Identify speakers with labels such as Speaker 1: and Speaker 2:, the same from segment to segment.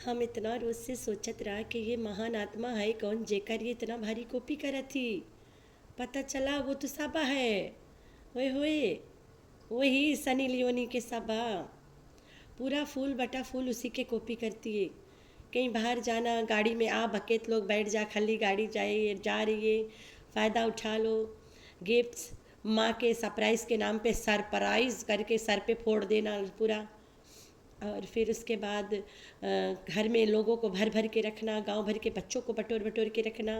Speaker 1: हम इतना रोज से सोचत रहा कि ये महान आत्मा है कौन जेकर ये इतना भारी कॉपी करत थी। पता चला वो तो सबा है। ओए होए, वही सनी लियोनी के सबा। पूरा फूल बटा फूल उसी के कॉपी करती है। कहीं बाहर जाना, गाड़ी में आ बकेत लोग बैठ जा, खाली गाड़ी जाए जा रही है, फ़ायदा उठा लो। गिफ्ट्स माँ के सरप्राइज़ के नाम पे सरप्राइज़ करके सर पे फोड़ देना पूरा। और फिर उसके बाद घर में लोगों को भर भर के रखना, गांव भर के बच्चों को बटोर बटोर के रखना।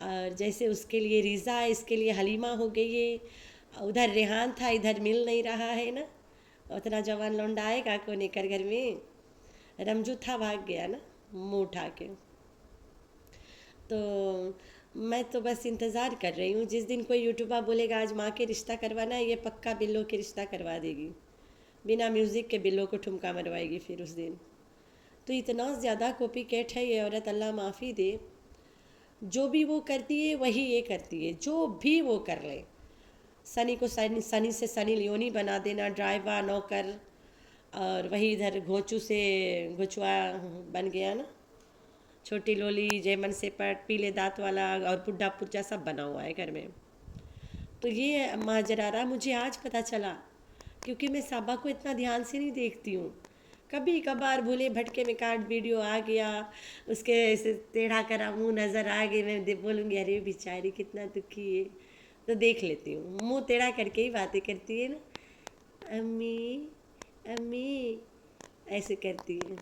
Speaker 1: और जैसे उसके लिए रीज़ा, इसके लिए हलीमा हो गई है। उधर रेहान था, इधर मिल नहीं रहा है ना। उतना जवान लौंडा आएगा कौन एकर घर में। रमजू था, भाग गया ना मुँह उठा के। तो मैं तो बस इंतज़ार कर रही हूँ जिस दिन कोई यूट्यूबर बोलेगा आज माँ के रिश्ता करवाना है, ये पक्का बिल्लो के रिश्ता करवा देगी। बिना म्यूज़िक के बिल्लो को ठुमका मरवाएगी फिर उस दिन। तो इतना ज़्यादा कॉपी कैट है ये औरत, अल्लाह माफ़ी दे। जो भी वो करती है वही ये करती है, जो भी वो कर ले। सनी को सनी से सनी लियोनी बना देना, ड्राइवर नौकर। और वही इधर घोंचू से घोचुआ बन गया ना। छोटी लोली, जयमन से पट, पीले दांत वाला और पुड्डा पुर्जा सब बना हुआ है घर में। तो ये माजरा मुझे आज पता चला, क्योंकि मैं साबा को इतना ध्यान से नहीं देखती हूँ। कभी कभार भूले भटके में कार्ड वीडियो आ गया, उसके ऐसे टेढ़ा करा मुंह नज़र आ गई, मैं बोलूँगी अरे बेचारी कितना दुखी है, तो देख लेती हूँ। मुंह टेढ़ा करके ही बातें करती है ना, अम्मी अम्मी ऐसे करती है।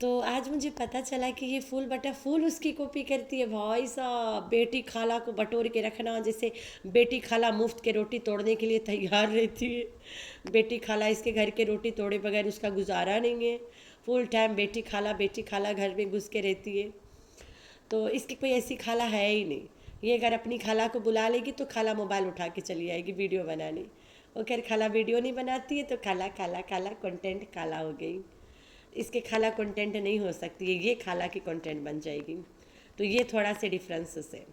Speaker 1: तो आज मुझे पता चला कि ये फूल बटा फूल उसकी कॉपी करती है। भाई साहब, बेटी खाला को बटोर के रखना, जैसे बेटी खाला मुफ्त के रोटी तोड़ने के लिए तैयार रहती है। बेटी खाला इसके घर के रोटी तोड़े बगैर उसका गुजारा नहीं है। फुल टाइम बेटी खाला घर में घुस के रहती है। तो इसकी कोई ऐसी खाला है ही नहीं। ये अगर अपनी खाला को बुला लेगी तो खाला मोबाइल उठा के चली आएगी वीडियो बनाने। और खैर खाला वीडियो नहीं बनाती है तो खाला खाला खाला कंटेंट काला हो गई। इसके खाला कंटेंट नहीं हो सकती है, ये खाला की कंटेंट बन जाएगी। तो ये थोड़ा से डिफरेंसेस है।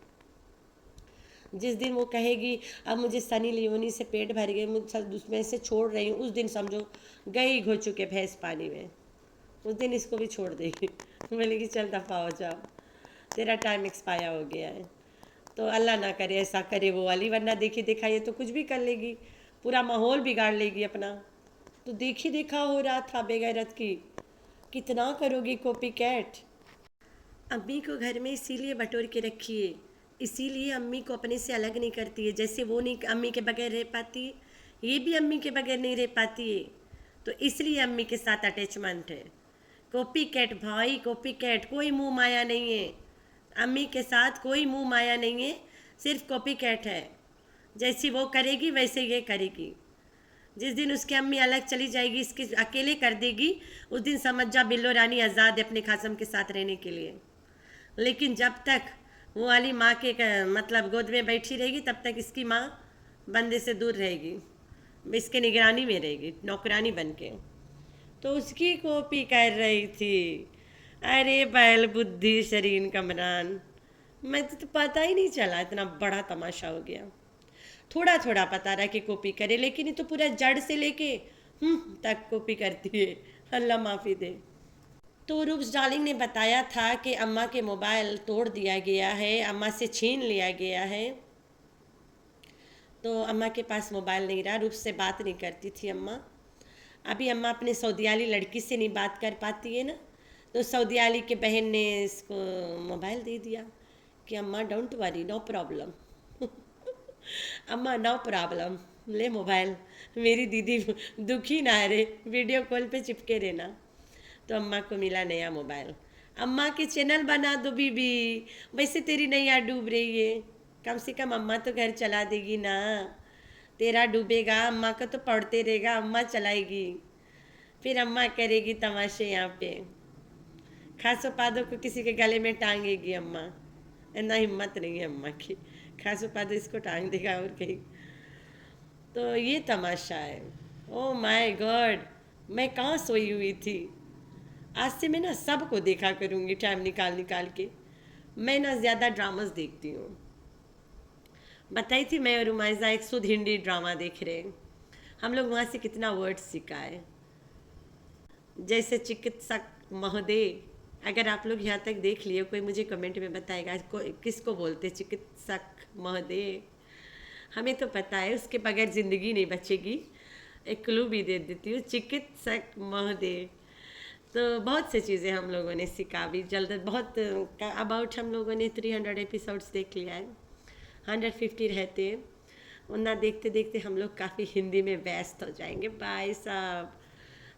Speaker 1: जिस दिन वो कहेगी अब मुझे सनी लियोनी से पेट भर गए, मुझे उसमें से छोड़ रही हूँ, उस दिन समझो गई घोचू के भैंस पानी में। उस दिन इसको भी छोड़ देगी। बोलेगी चल दफ़ा हो जाओ, तेरा टाइम एक्सपायर हो गया है। तो अल्लाह ना करे ऐसा करे वो वाली, वरना देखी देखा ये तो कुछ भी कर लेगी, पूरा माहौल बिगाड़ लेगी अपना। तो देखी देखा हो रहा था बेगैरत की। कितना करोगी कॉपी कैट। अम्मी को घर में इसीलिए बटोर के रखी है, इसीलिए अम्मी को अपने से अलग नहीं करती है। जैसे वो नहीं अम्मी के बगैर रह पाती है, ये भी अम्मी के बगैर नहीं रह पाती है। तो इसलिए अम्मी के साथ अटैचमेंट है। कॉपी कैट भाई, कॉपी कैट, कोई मुँह माया नहीं है। अम्मी के साथ कोई मुँह माया नहीं है, सिर्फ कॉपी कैट है। जैसी वो करेगी वैसे ये करेगी। जिस दिन उसकी अम्मी अलग चली जाएगी, इसके अकेले कर देगी, उस दिन समझ जा बिल्लो रानी आज़ाद है अपने खासम के साथ रहने के लिए। लेकिन जब तक वो वाली माँ के मतलब गोद में बैठी रहेगी तब तक इसकी माँ बंदे से दूर रहेगी, इसके निगरानी में रहेगी नौकरानी बन के। तो उसकी कॉपी कर रही थी। अरे बैल बुद्धि शरीन कमरान, मैं तो पता ही नहीं चला, इतना बड़ा तमाशा हो गया। थोड़ा थोड़ा पता रहा कि कॉपी करे, लेकिन ये तो पूरा जड़ से लेके तक कॉपी करती है। अल्लाह माफ़ी दे। तो रूप्स डार्लिंग ने बताया था कि अम्मा के मोबाइल तोड़ दिया गया है, अम्मा से छीन लिया गया है। तो अम्मा के पास मोबाइल नहीं रहा, रूप्स से बात नहीं करती थी अम्मा। अभी अम्मा अपने सऊदीयाली लड़की से नहीं बात कर पाती है ना, तो सऊदीयाली के बहन ने इसको मोबाइल दे दिया कि अम्मा डोंट वरी, नो प्रॉब्लम। अम्मा नो प्रॉब्लम, ले मोबाइल, मेरी दीदी दुखी ना रहे, वीडियो कॉल पे चिपके रहना। तो अम्मा को मिला नया मोबाइल। अम्मा के चैनल बना दो बीबी, वैसे तेरी नैया डूब रही है, कम से कम अम्मा तो घर चला देगी ना। तेरा डूबेगा, अम्मा का तो पढ़ते रहेगा, अम्मा चलाएगी, फिर अम्मा करेगी तमाशे यहाँ पे। खासो पादो को किसी के गले में टांगेगी अम्मा, इतना हिम्मत नहीं है अम्मा की। खासो पादो इसको टांग देगा और कहीं। तो ये तमाशा है। ओ माय गॉड, मैं कहाँ सोई हुई थी। आज से मैं ना सबको देखा करूँगी टाइम निकाल निकाल के। मैं ना ज़्यादा ड्रामास देखती हूँ। बताई थी मैं और उमाइजा एक शुद्ध हिंदी ड्रामा देख रहे हैं। हम लोग वहाँ से कितना वर्ड सीखा है। जैसे चिकित्सक महोदय, अगर आप लोग यहाँ तक देख लिए, कोई मुझे कमेंट में बताएगा किसको बोलते चिकित्सक महोदय। हमें तो पता है, उसके बगैर ज़िंदगी नहीं बचेगी। एक क्लू भी दे देती हूँ, चिकित्सक महोदय। तो बहुत सी चीज़ें हम लोगों ने सीखा भी जल्द, बहुत अबाउट हम लोगों ने 300 एपिसोड्स देख लिया है, 150 रहते हैं। उतना देखते देखते हम लोग काफ़ी हिंदी में व्यस्त हो जाएंगे भाई साहब।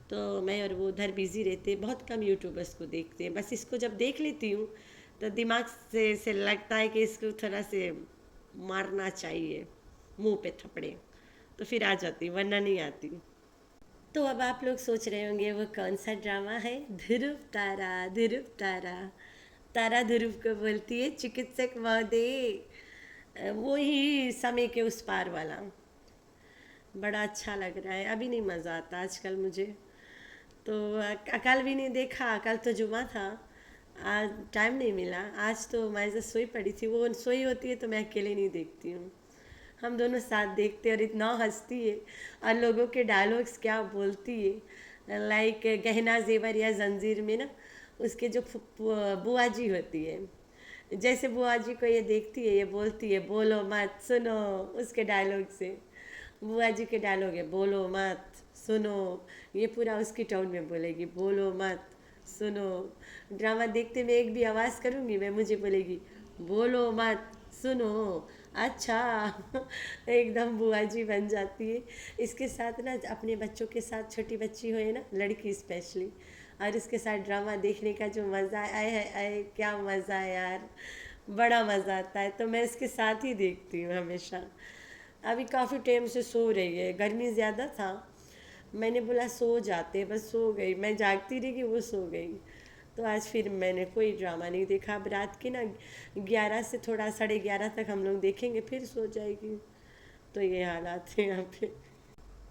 Speaker 1: तो मैं और वो उधर बिज़ी रहते, बहुत कम यूट्यूबर्स को देखते हैं। बस इसको जब देख लेती हूँ तो दिमाग से लगता है कि इसको थोड़ा से मारना चाहिए, मुंह पे थपड़े, तो फिर आ जाती, वरना नहीं आती। तो अब आप लोग सोच रहे होंगे वो कौन सा ड्रामा है, ध्रुव तारा। ध्रुव तारा, तारा ध्रुव को बोलती है चिकित्सक महोदय। वो ही समय के उस पार वाला। बड़ा अच्छा लग रहा है, अभी नहीं मज़ा आता आजकल मुझे। तो कल भी नहीं देखा, कल तो जुमा था, आज टाइम नहीं मिला। आज तो मैं जैसे सोई पड़ी थी, वो सोई होती है तो मैं अकेले नहीं देखती हूँ, हम दोनों साथ देखते। और इतना हंसती है, और लोगों के डायलॉग्स क्या बोलती है। लाइक गहना जेवर या जंजीर में ना, उसके जो बुआ जी होती है, जैसे बुआ जी को ये देखती है, ये बोलती है बोलो मत सुनो, उसके डायलॉग से। बुआ जी के डायलॉग है बोलो मत सुनो, ये पूरा उसकी टोन में बोलेगी, बोलो मत सुनो। ड्रामा देखते मैं एक भी आवाज़ करूँगी मैं, मुझे बोलेगी बोलो मत सुनो। अच्छा एकदम बुआ जी बन जाती है। इसके साथ ना अपने बच्चों के साथ, छोटी बच्ची हो ना, लड़की स्पेशली, और इसके साथ ड्रामा देखने का जो मज़ा है, आए क्या मज़ा है यार, बड़ा मज़ा आता है। तो मैं इसके साथ ही देखती हूँ हमेशा। अभी काफ़ी टाइम से सो रही है, गर्मी ज़्यादा था, मैंने बोला सो जाते, बस सो गई। मैं जागती रही कि वो सो गई। तो आज फिर मैंने कोई ड्रामा नहीं देखा। अब रात के ना 11 से थोड़ा 11:30 तक हम लोग देखेंगे, फिर सो जाएगी। तो ये हालात है यहाँ पे।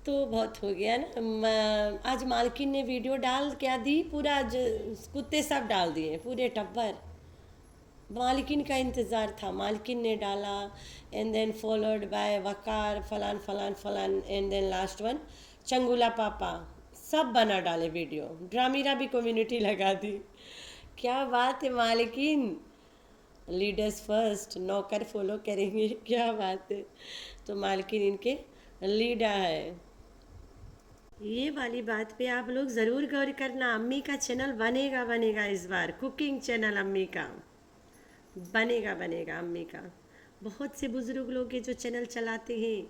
Speaker 1: तो बहुत हो गया ना। आज मालकिन ने वीडियो डाल क्या दी, पूरा कुत्ते सब डाल दिए, पूरे टब्बर। मालकिन का इंतज़ार था, मालकिन ने डाला, एंड देन फॉलोड बाय वकार फलान फलान फलान, एंड देन लास्ट वन चंगुला पापा। सब बना डाले वीडियो, ड्रामीरा भी कम्युनिटी लगा दी। क्या बात है मालकिन, लीडर्स फर्स्ट, नौकर फॉलो करेंगे, क्या बात है। तो मालकिन इनके लीडर है। ये वाली बात पे आप लोग ज़रूर गौर करना, अम्मी का चैनल बनेगा बनेगा इस बार, कुकिंग चैनल अम्मी का बनेगा बनेगा। अम्मी का बहुत से बुज़ुर्ग लोग के जो चैनल चलाते हैं,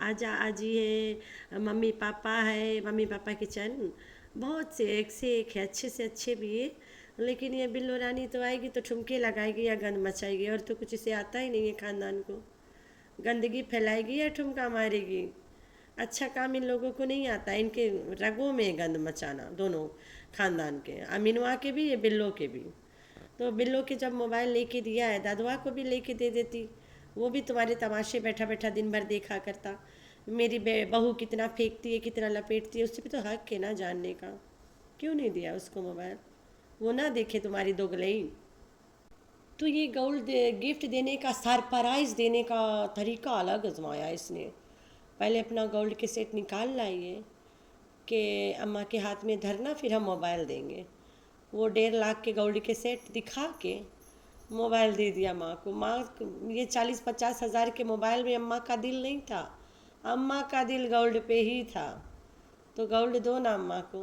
Speaker 1: आजा आजी है, मम्मी पापा है, मम्मी पापा किचन, बहुत से एक से एक है, अच्छे से अच्छे भी है। लेकिन ये बिल्लो रानी तो आएगी तो ठुमके लगाएगी या गंद मचाएगी, और तो कुछ इसे आता ही नहीं है खानदान को। गंदगी फैलाएगी या ठुमका मारेगी। अच्छा काम इन लोगों को नहीं आता, इनके रगों में गंद मचाना, दोनों खानदान के, अमीनुआ के भी, ये बिल्लो के भी। तो बिल्लो के जब मोबाइल लेके दिया है, दादुआ को भी लेके दे देती, वो भी तुम्हारे तमाशे बैठा बैठा दिन भर देखा करता। मेरी बहू कितना फेंकती है, कितना लपेटती है, उससे भी तो हक है ना जानने का। क्यों नहीं दिया उसको मोबाइल, वो ना देखे तुम्हारी दोगलई। तो ये गोल्ड गिफ्ट देने का, सरप्राइज़ देने का तरीका अलग आजमाया इसने। पहले अपना गोल्ड के सेट निकाल लाइए कि अम्मा के हाथ में धरना, फिर हम मोबाइल देंगे। वो 1.5 लाख के गोल्ड के सेट दिखा के मोबाइल दे दिया माँ को। माँ, ये 40-50 हज़ार के मोबाइल में अम्मा का दिल नहीं था, अम्मा का दिल गोल्ड पे ही था। तो गोल्ड दो ना अम्मा को,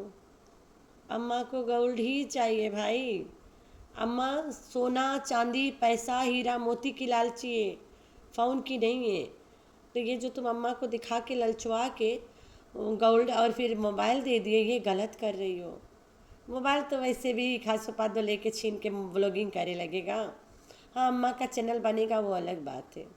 Speaker 1: अम्मा को गोल्ड ही चाहिए भाई। अम्मा सोना चांदी पैसा हीरा मोती की लालची है, फ़ोन की नहीं है। तो ये जो तुम अम्मा को दिखा के ललचवा के गोल्ड और फिर मोबाइल दे दिए, ये गलत कर रही हो। मोबाइल तो वैसे भी खासो पादो लेके छीन के व्लॉगिंग करे लगेगा। हाँ, अम्मा का चैनल बनेगा वो अलग बात है।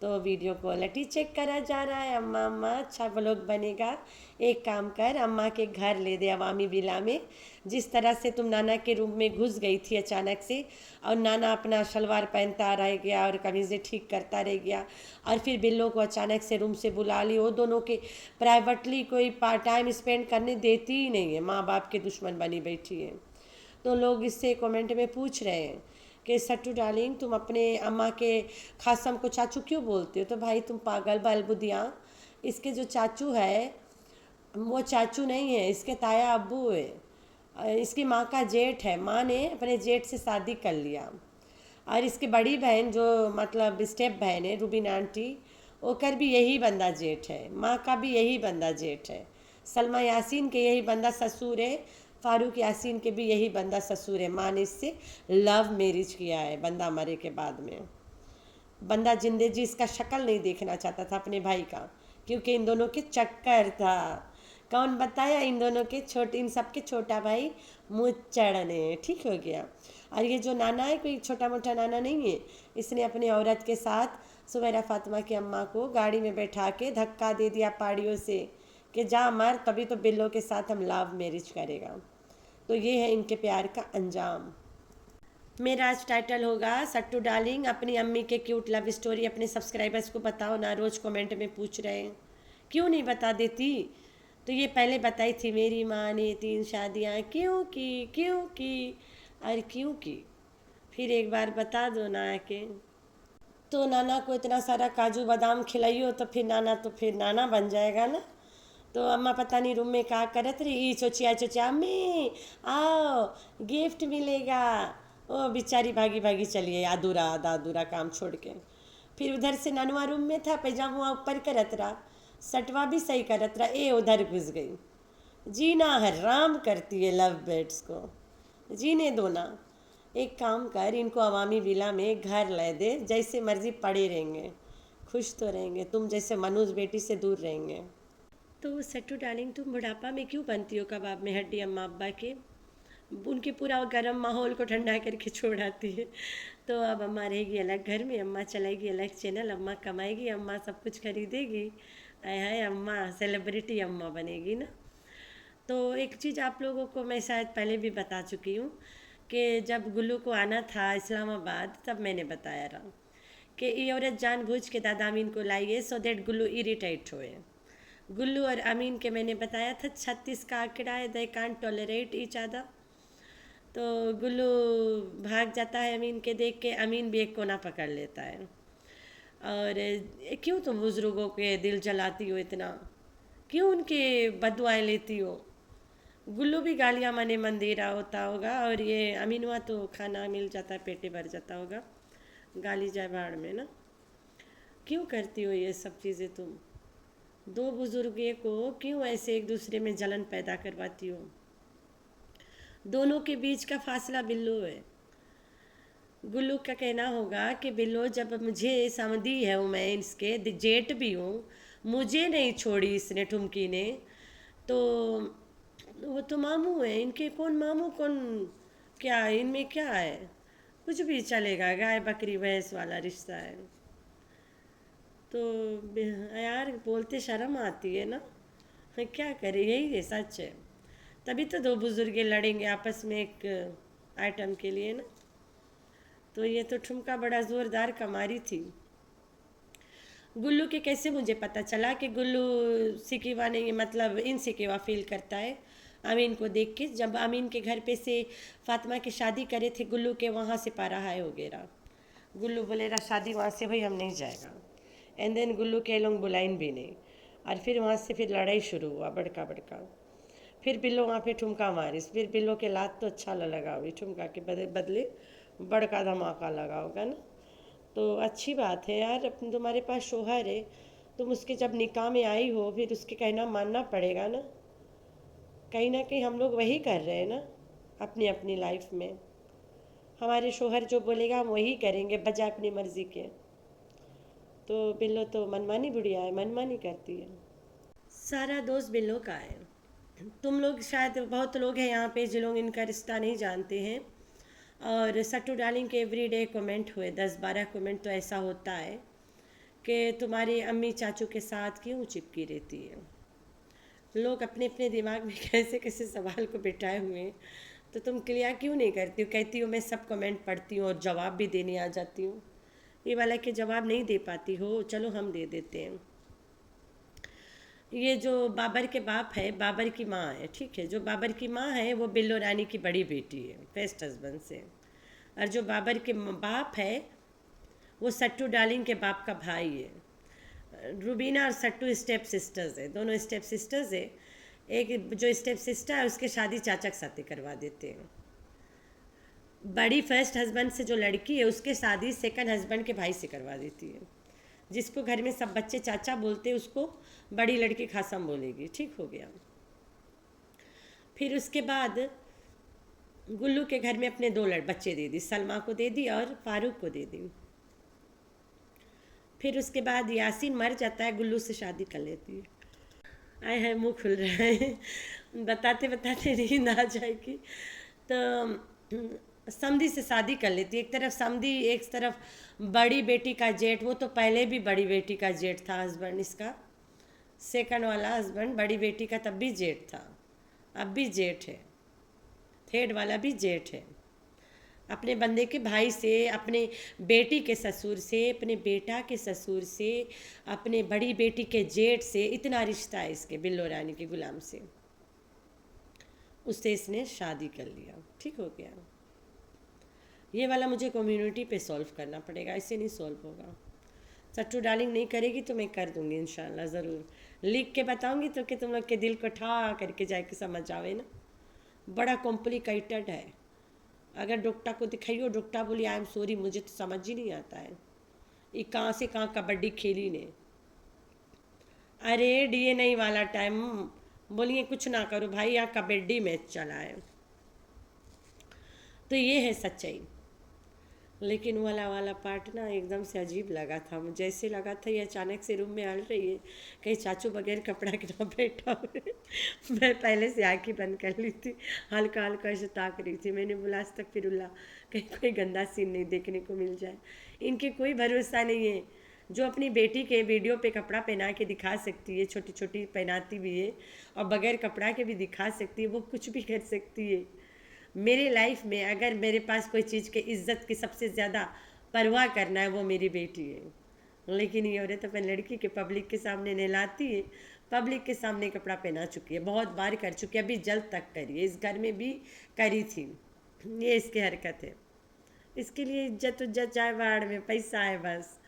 Speaker 1: तो वीडियो क्वालिटी चेक करा जा रहा है, अम्मा अम्मा अच्छा व्लॉग बनेगा। एक काम कर, अम्मा के घर ले दे अवामी विला में। जिस तरह से तुम नाना के रूम में घुस गई थी अचानक से, और नाना अपना शलवार पहनता रह गया और कमीज़ें ठीक करता रह गया, और फिर बिल्लो को अचानक से रूम से बुला ली। वो दोनों के प्राइवेटली कोई पार्ट टाइम स्पेंड करने देती ही नहीं है, माँ बाप के दुश्मन बनी बैठी है। तो लोग इससे कमेंट में पूछ रहे हैं कि सट्टू डार्लिंग, तुम अपने अम्मा के खासम को चाचू क्यों बोलते हो। तो भाई तुम पागल बलबुदियाँ, इसके जो चाचू है वो चाचू नहीं है, इसके ताया अब्बू है। इसकी माँ का जेठ है, माँ ने अपने जेठ से शादी कर लिया। और इसकी बड़ी बहन जो मतलब स्टेप बहन है रूबीन आंटी, ओकर भी यही बंदा जेठ है, माँ का भी यही बंदा जेठ है। सलमा यासीन के यही बंदा ससुर है, फारूक यासीन के भी यही बंदा ससुर है। माँ ने इससे लव मैरिज किया है बंदा मरे के बाद में। बंदा जिंदे जी इसका शक्ल नहीं देखना चाहता था अपने भाई का, क्योंकि इन दोनों के चक्कर था। कौन बताया? इन दोनों के छोटे, इन सबके छोटा भाई मुच्चड़ ने। ठीक हो गया। और ये जो नाना है कोई छोटा मोटा नाना नहीं है, इसने अपनी औरत के साथ सुबैरा फातिमा की अम्मा को गाड़ी में बैठा के धक्का दे दिया पाड़ियों से कि जा मर, तभी तो बिल्लो के साथ हम लव मैरिज करेगा। तो ये है इनके प्यार का अंजाम। मेरा आज टाइटल होगा सट्टू डार्लिंग अपनी अम्मी के क्यूट लव स्टोरी अपने सब्सक्राइबर्स को बताओ ना, रोज़ कमेंट में पूछ रहे हैं, क्यों नहीं बता देती? तो ये पहले बताई थी, मेरी माँ ने 3 शादियाँ क्यों की और क्यों की, फिर एक बार बता दो ना आके। तो नाना को इतना सारा काजू बादाम खिलाइयो तो फिर नाना बन जाएगा ना। तो अम्मा पता नहीं रूम में क्या करत रही, चोचिया अम्मी आओ गिफ्ट मिलेगा। ओ बेचारी भागी भागी चलिए, अधूरा आधा अधूरा काम छोड़ के। फिर उधर से ननवा रूम में था, पैजामा ऊपर करत रहा, सटवा भी सही करत रहा, ए उधर घुस गई। जीना हराम करती है लव बर्ड्स को, जीने दो ना। एक काम कर, इनको अवामी विला में घर ले दे, जैसे मर्जी पड़े रहेंगे, खुश तो रहेंगे, तुम जैसे मनोज बेटी से दूर रहेंगे। तो सट्टू डार्लिंग तुम बुढ़ापा में क्यों बनती हो कबाब में हड्डी अम्मा अब्बा के? उनके पूरा गर्म माहौल को ठंडा करके छोड़ आती है। तो अब अम्मा रहेगी अलग घर में, अम्मा चलाएगी अलग चैनल, अम्मा कमाएगी, अम्मा सब कुछ खरीदेगी। आय हाय, अम्मा सेलिब्रिटी अम्मा बनेगी ना। तो एक चीज़ आप लोगों को मैं शायद पहले भी बता चुकी हूँ कि जब गुल्लू को आना था इस्लामाबाद, तब मैंने बताया रहा कि ये औरत जानबूझ के दादा अमीन को लाई है सो दैट गुल्लू इरिटेट होए। गुल्लू और अमीन के मैंने बताया था 36 का आंकड़ा है, they can't tolerate each other. तो गुल्लू भाग जाता है अमीन के देख के, अमीन भी एक कोना पकड़ लेता है। और क्यों तुम बुज़ुर्गों के दिल जलाती हो इतना, क्यों उनके बदुआएं लेती हो? गुल्लू भी गालियाँ मने मन दे रहा होता होगा, और ये अमीनुआ तो खाना मिल जाता है, पेटे भर जाता होगा, गाली जाए भाड़ में ना। क्यों करती हो ये सब चीज़ें तुम? दो बुजुर्गे को क्यों ऐसे एक दूसरे में जलन पैदा करवाती हो? दोनों के बीच का फासला बिल्लो है। गुल्लू का कहना होगा कि बिल्लो जब मुझे समझी है, मैं इसके जेठ भी हूँ, मुझे नहीं छोड़ी इसने ठुमकी ने, तो वो तो मामू है इनके, कौन मामू कौन क्या, इनमें क्या है? कुछ भी चलेगा, गाय बकरी भैंस वाला रिश्ता है। तो यार बोलते शर्म आती है ना, क्या करें, यही है सच है। तभी तो दो बुजुर्गे लड़ेंगे आपस में एक आइटम के लिए ना। तो ये तो ठुमका बड़ा ज़ोरदार कमारी थी। गुल्लू के कैसे मुझे पता चला कि गुल्लू सिकीवा नहीं, मतलब इन सिकीवा फील करता है अमीन को देख के। जब अमीन के घर पे से फातिमा की शादी करे थे गुल्लू के, वहाँ से पारा हाय हो गया। गुल्लू बोलेगा शादी वहाँ से भाई हम नहीं जाएगा। एंड देन गुल्लू के लोग बुलाइन भी नहीं, और फिर वहाँ से फिर लड़ाई शुरू हुआ बड़का बड़का। फिर बिल्लो वहाँ पे ठुमका मारिस, फिर बिल्लो के लात तो अच्छा लगा हुई, ठुमका के बदले बड़का धमाका लगा होगा ना। तो अच्छी बात है यार, तुम्हारे पास शोहर है, तुम उसके जब निकाह में आई हो, फिर उसके कहना मानना पड़ेगा ना। कहीं ना कहीं हम लोग वही कर रहे हैं ना अपनी अपनी लाइफ में। हमारे शोहर जो बोलेगा हम वही करेंगे बजाय अपनी मर्ज़ी के। तो बिल्लो तो मनमानी बुढ़िया है, मनमानी करती है। सारा दोस्त बिल्लो का है। तुम लोग शायद बहुत लोग हैं यहाँ पे जो लोग इनका रिश्ता नहीं जानते हैं। और सट्टू डार्लिंग के एवरीडे कमेंट हुए 10-12 कमेंट, तो ऐसा होता है कि तुम्हारी अम्मी चाचू के साथ क्यों चिपकी रहती है। लोग अपने अपने दिमाग में कैसे कैसे सवाल को बिठाए हुए हैं, तो तुम क्लियर क्यों नहीं करती हो? कहती हो मैं सब कमेंट पढ़ती हूँ और जवाब भी देने आ जाती हूँ। ये वाला कि जवाब नहीं दे पाती हो, चलो हम दे देते हैं। ये जो बाबर के बाप है, बाबर की माँ है, ठीक है, जो बाबर की माँ है वो बिल्लो रानी की बड़ी बेटी है फर्स्ट हस्बैंड से। और जो बाबर के बाप है वो सट्टू डार्लिंग के बाप का भाई है। रूबीना और सट्टू स्टेप सिस्टर्स है, दोनों स्टेप सिस्टर्स है। एक जो स्टेप सिस्टर है उसके शादी चाचा के साथ ही करवा देते हैं। बड़ी फर्स्ट हस्बैंड से जो लड़की है उसके शादी सेकंड हस्बैंड के भाई से करवा देती है। जिसको घर में सब बच्चे चाचा बोलते हैं उसको बड़ी लड़की खासम बोलेगी। ठीक हो गया। फिर उसके बाद गुल्लू के घर में अपने 2 बच्चे दे दी, सलमा को दे दी और फारूक को दे दी। फिर उसके बाद यासीन मर जाता है, गुल्लू से शादी कर लेती है। आए है मुँह खुल रहा है बताते बताते नींद आ जाएगी। तो समधी से शादी कर लेती है। एक तरफ समधी, एक तरफ बड़ी बेटी का जेठ। वो तो पहले भी बड़ी बेटी का जेठ था हस्बैंड इसका, सेकंड वाला हस्बैंड बड़ी बेटी का तब भी जेठ था, अब भी जेठ है, थर्ड वाला भी जेठ है। अपने बंदे के भाई से, अपने बेटी के ससुर से, अपने बेटा के ससुर से, अपने बड़ी बेटी के जेठ से, इतना रिश्ता है इसके बिल्लो रानी के गुलाम से। उससे इसने शादी कर लिया। ठीक हो गया। ये वाला मुझे कम्युनिटी पे सॉल्व करना पड़ेगा, ऐसे नहीं सॉल्व होगा। सट्टू डार्लिंग नहीं करेगी तो मैं कर दूंगी इंशाल्लाह, ज़रूर लिख के बताऊंगी तो कि तुम लोग के दिल को ठा करके जाके समझ आवे ना। बड़ा कॉम्प्लिकेटेड है। अगर डॉक्टर को दिखाइयो, डॉक्टर बोली आई एम सॉरी मुझे तो समझ ही नहीं आता है, ये कहाँ से कहाँ कबड्डी खेली ने। अरे DNA वाला टाइम बोलिए कुछ ना करो भाई, यहाँ कबड्डी मैच चला है। तो ये है सच्चाई। लेकिन वाला पार्ट ना एकदम से अजीब लगा था मुझे। ऐसे लगा था ये अचानक से रूम में आ रही है, कहीं चाचू बगैर कपड़ा के ना बैठा हुए। मैं पहले से आँखें बंद कर ली थी, हल्का हल्का ऐसे ताक रही थी। मैंने बोला आज तक फिर कहीं कोई गंदा सीन नहीं देखने को मिल जाए। इनके कोई भरोसा नहीं है। जो अपनी बेटी के वीडियो पे कपड़ा पहना के दिखा सकती है, छोटी छोटी पहनाती भी है, और बगैर कपड़ा के भी दिखा सकती है, वो कुछ भी कर सकती है। मेरे लाइफ में अगर मेरे पास कोई चीज़ के इज्जत की सबसे ज़्यादा परवाह करना है वो मेरी बेटी है। लेकिन ये औरत अपनी लड़की के पब्लिक के सामने नहलाती है, पब्लिक के सामने कपड़ा पहना चुकी है, बहुत बार कर चुकी है, अभी जल्द तक करी है, इस घर में भी करी थी। ये इसकी हरकत है। इसके लिए इज्जत उज्जत जाए बाढ़ में, पैसा है बस।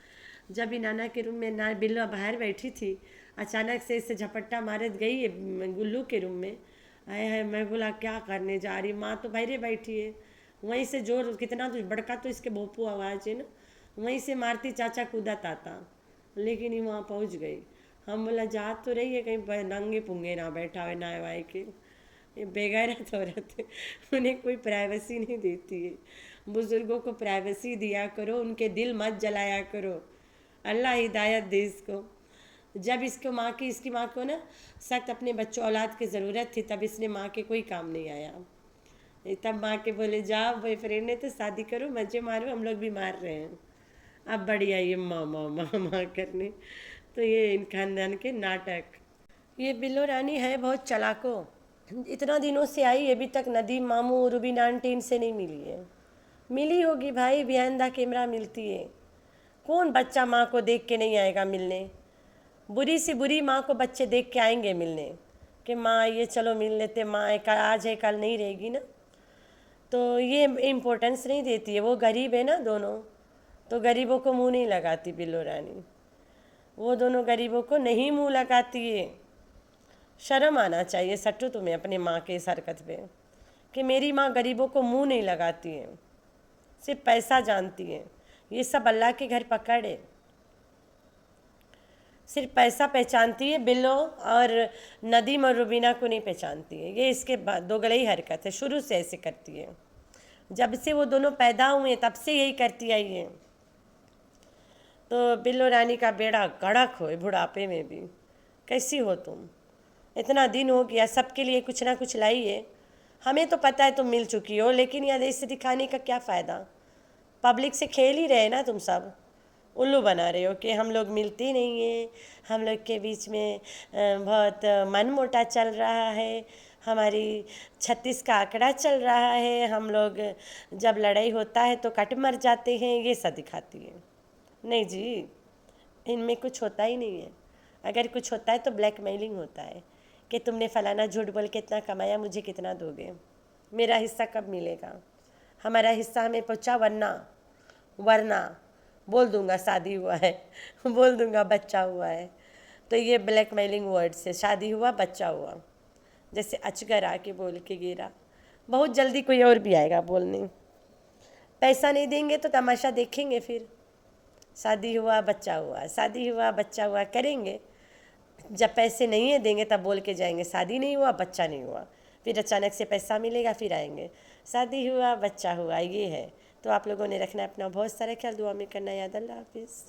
Speaker 1: जब ही नाना के रूम में ना बिल्ला बाहर बैठी थी, अचानक से इसे झपट्टा मारत गई है गुल्लू के रूम में। आए है, मैं बोला क्या करने जा रही, माँ तो बाहरे बैठी है। वहीं से जोर कितना तो बड़का तो इसके भोपू आवाज़ है ना, वहीं से मारती चाचा कूदत आता, लेकिन ये वहाँ पहुँच गई। हम बोला जा तो रही है, कहीं नंगे पुंगे ना बैठा हुए ना वाई के। ये बेगैरत औरत है, उन्हें कोई प्राइवेसी नहीं देती है। बुज़ुर्गों को प्राइवेसी दिया करो, उनके दिल मत जलाया करो। अल्लाह हिदायत दे इसको। जब इसको माँ की, इसकी माँ को ना सख्त अपने बच्चों औलाद की ज़रूरत थी, तब इसने माँ के कोई काम नहीं आया। तब माँ के बोले जाओ बॉयफ्रेंड ने तो शादी करो, मज़े मारो, हम लोग भी मार रहे हैं। अब बढ़िया ये माँ माँ माँ माँ करने। तो ये इन खानदान के नाटक। ये बिल्लो रानी है बहुत चलाको। इतना दिनों से आई, अभी तक नदीम मामू रूबीन आंटी इनसे नहीं मिली है। मिली होगी भाई, बिहाइंड द कैमरा मिलती है। कौन बच्चा माँ को देख के नहीं आएगा मिलने। बुरी सी बुरी माँ को बच्चे देख के आएंगे मिलने कि माँ ये चलो मिल लेते, माँ आज है कल नहीं रहेगी ना। तो ये इम्पोर्टेंस नहीं देती है। वो गरीब है ना दोनों, तो गरीबों को मुंह नहीं लगाती बिल्लो रानी। वो दोनों गरीबों को नहीं मुंह लगाती है। शर्म आना चाहिए सट्टू तुम्हें अपनी माँ के इस हरकत पे, कि मेरी माँ गरीबों को मुंह नहीं लगाती है, सिर्फ पैसा जानती है। ये सब अल्लाह के घर पकड़ है, सिर्फ पैसा पहचानती है। बिल्लो और नदीम और रुबीना को नहीं पहचानती है। ये इसके दोगलई हरकत है, शुरू से ऐसे करती है। जब से वो दोनों पैदा हुए तब से यही करती आई है। तो बिल्लो रानी का बेड़ा गड़क हो बुढ़ापे में भी। कैसी हो तुम, इतना दिन हो गया, सबके लिए कुछ ना कुछ लाई है। हमें तो पता है तुम मिल चुकी हो, लेकिन याद ऐसे दिखाने का क्या फ़ायदा। पब्लिक से खेल ही रहे ना तुम सब, उल्लू बना रहे हो कि हम लोग मिलते नहीं हैं, हम लोग के बीच में बहुत मन मोटा चल रहा है, हमारी 36 का आंकड़ा चल रहा है, हम लोग जब लड़ाई होता है तो कट मर जाते हैं, ये सब दिखाती है। नहीं जी, इनमें कुछ होता ही नहीं है। अगर कुछ होता है तो ब्लैकमेलिंग होता है कि तुमने फलाना झूठ बोल के इतना कमाया, मुझे कितना दोगे, मेरा हिस्सा कब मिलेगा, हमारा हिस्सा हमें पहुँचा, वरना बोल दूंगा शादी हुआ है, बोल दूंगा बच्चा हुआ है। तो ये ब्लैकमेलिंग वर्ड से शादी हुआ बच्चा हुआ, जैसे अजगर आके बोल के गिरा। बहुत जल्दी कोई और भी आएगा बोलने। पैसा नहीं देंगे तो तमाशा देखेंगे फिर। शादी हुआ बच्चा हुआ, शादी हुआ बच्चा हुआ करेंगे। जब पैसे नहीं है देंगे तब बोल के जाएंगे शादी नहीं हुआ बच्चा नहीं हुआ। फिर अचानक से पैसा मिलेगा फिर आएंगे शादी हुआ बच्चा हुआ। ये है। तो आप लोगों ने रखना है अपना बहुत सारा ख्याल, दुआ में करना याद। अल्लाह हाफिज़।